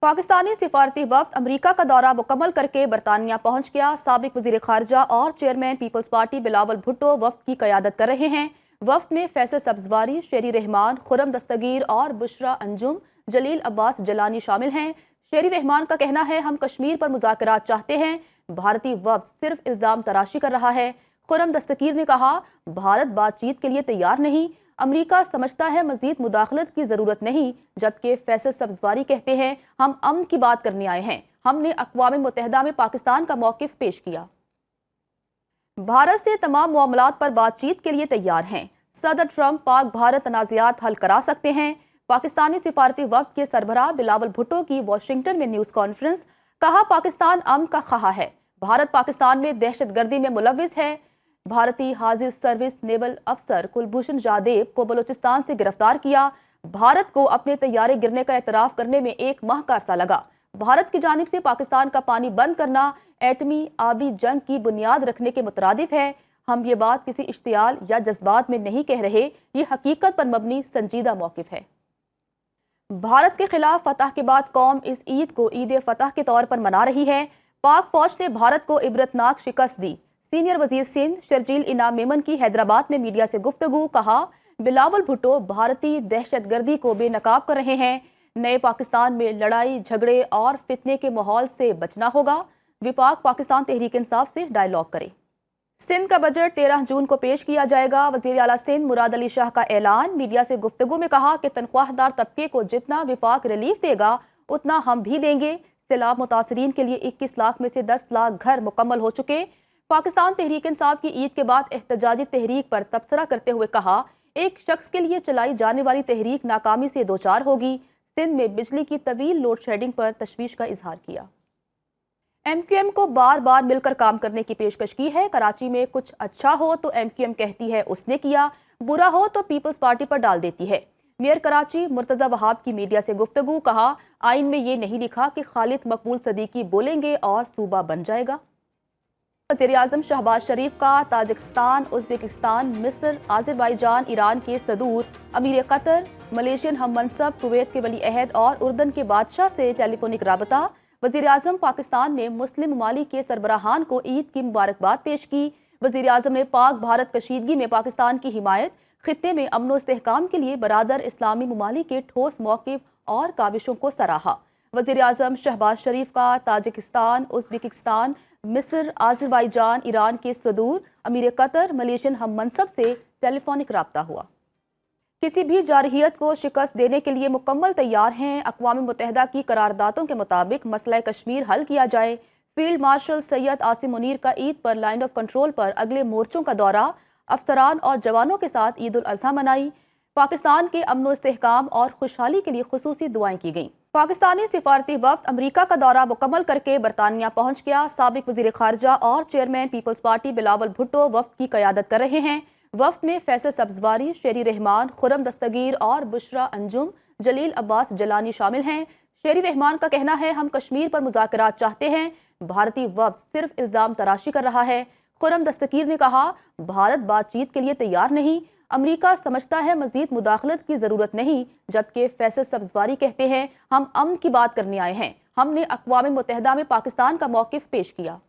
पाकिस्तानी सिफारती वफ्द अमरीका का दौरा मुकम्मल करके बरतानिया पहुंच गया। साबिक वजीर खारजा और chairman Peoples Party Bilawal Bhutto वफ्द की क़यादत कर रहे हैं। वफ्द में फैसल सब्जवारी, शेरी रहमान, खुरम दस्तगीर और बुशरा अंजुम, जलील अब्बास जलानी शामिल हैं। शेरी रहमान का कहना है, हम कश्मीर पर मुज़ाकरात चाहते हैं, भारतीय वफ्द सिर्फ इल्ज़ाम तराशी कर रहा है। खुरम दस्तगीर ने कहा, भारत बातचीत के लिए तैयार नहीं, अमरीका समझता है मजीद मुदाखलत की ज़रूरत नहीं। जबकि फैसल सब्जवारी कहते हैं, हम अमन की बात करने आए हैं, हमने अक़वाम मुत्तहिदा में पाकिस्तान का मौक़िफ़ पेश किया। भारत से तमाम मामलात पर बातचीत के लिए तैयार हैं। सदर ट्रंप पाक भारत तनाज़ात हल करा सकते हैं। पाकिस्तानी सिफारती वफ्द के सरबराह बिलावल भुट्टो की वाशिंगटन में न्यूज़ कॉन्फ्रेंस। कहा, पाकिस्तान अमन का ख़्वाह है, भारत पाकिस्तान में दहशत गर्दी में मुलव्विस है। भारतीय हाजिर सर्विस नेवल अफसर कुलभूषण जादेव को बलूचिस्तान से गिरफ्तार किया। भारत को अपने तैयारे गिरने का एतराफ़ करने में 1 माह का अरसा लगा। भारत की जानिब से पाकिस्तान का पानी बंद करना एटमी आबी जंग की बुनियाद रखने के मुतरादिफ है। हम ये बात किसी इश्तियाल या जज्बात में नहीं कह रहे, ये हकीकत पर मबनी संजीदा मौक़िफ़ है। भारत के खिलाफ फतह के बाद कौम इस ईद को ईद फतह के तौर पर मना रही है। पाक फौज ने भारत को इबरतनाक शिकस्त दी। सीनियर वजीर सिंध शर्जील इनाम मेमन की हैदराबाद में मीडिया से गुफ्तगू। कहा, बिलावल भुट्टो भारतीय दहशत गर्दी को बेनकाब कर रहे हैं। नए पाकिस्तान में लड़ाई झगड़े और फितने के माहौल से बचना होगा। विफाक पाकिस्तान तहरीक इंसाफ से डायलॉग करे। सिंध का बजट 13 जून को पेश किया जाएगा। वज़ीर आला सिंध मुराद अली शाह का ऐलान। मीडिया से गुफ्तगू में कहा कि तनख्वाहदार तबके को जितना विफाक रिलीफ देगा उतना हम भी देंगे। सैलाब मुतासरीन के लिए 21 लाख में से 10 लाख घर मुकम्मल हो चुके। पाकिस्तान तहरीक इंसाफ की ईद के बाद एहतजाजी तहरीक पर तबसरा करते हुए कहा, एक शख्स के लिए चलाई जाने वाली तहरीक नाकामी से दोचार होगी। सिंध में बिजली की तवील लोड शेडिंग पर तशवीश का इजहार किया। MQM को बार बार मिलकर काम करने की पेशकश की है। कराची में कुछ अच्छा हो तो MQM कहती है उसने किया, बुरा हो तो पीपल्स पार्टी पर डाल देती है। मेयर कराची मुर्तज़ा वहाब की मीडिया से गुफ्तगू। कहा, आइन में ये नहीं लिखा कि खालिद मकबूल सदीकी बोलेंगे और सूबा बन जाएगा। वज़ीर-ए-आज़म शहबाज शरीफ का ताजिकिस्तान, उज़्बेकिस्तान, मिस्र, आज़रबाईजान, ईरान के सदूर, अमीर कतर, मलेशियन हम मनसब, कुवैत के वली अहद और उर्दन के बादशाह से टेलीफोनिक राबता। वज़ीर-ए-आज़म पाकिस्तान ने मुस्लिम ममालिक के सरबराहान को ईद की मुबारकबाद पेश की। वज़ीर-ए-आज़म ने पाक भारत कशीदगी में पाकिस्तान की हिमायत, खित्ते में अमन व इस्तेहकाम के लिए बरादर इस्लामी ममालिक के ठोस मौक़िफ़ और काविशों को सराहा। वज़ीर-ए-आज़म शहबाज शरीफ का ताजिकिस्तान, उज़्बेकिस्तान, मिस्र, आज़रबाईजान, ईरान के सदूर, अमीर कतर, मलेशियन हम मनसब से टेलीफोनिक राब्ता हुआ। किसी भी जारहियत को शिकस्त देने के लिए मुकम्मल तैयार हैं। अक़वाम मुत्तहिदा की करारदातों के मुताबिक मसला कश्मीर हल किया जाए। फील्ड मार्शल सैयद आसिम मुनीर का ईद पर लाइन ऑफ कंट्रोल पर अगले मोर्चों का दौरा। अफसरान और जवानों के साथ ईद उल अज़हा मनाई। पाकिस्तान के अमन व इस्तेहकाम और खुशहाली के लिए खुसूसी दुआएं की गईं। पाकिस्तानी सिफारती वफ्द अमरीका का दौरा मुकम्मल करके बरतानिया पहुंच गया। साबिक वजीर खारजा और chairman Peoples Party Bilawal Bhutto वफ्द की क़यादत कर रहे हैं। वफ्द में फैसल सब्जवारी, शेरी रहमान, खुरम दस्तगीर और बुशरा अंजुम, जलील अब्बास जलानी शामिल हैं। शेरी रहमान का कहना है, हम कश्मीर पर मुज़ाकरात चाहते हैं, भारतीय वफ्द सिर्फ इल्ज़ाम तराशी कर रहा है। खुरम दस्तगीर ने कहा, भारत बातचीत के लिए तैयार नहीं, अमरीका समझता है मजीद मुदाखलत की ज़रूरत नहीं। जबकि फैसल सब्जवारी कहते हैं, हम अमन की बात करने आए हैं, हमने अक़वाम मुत्तहिदा में पाकिस्तान का मौक़िफ़ पेश किया।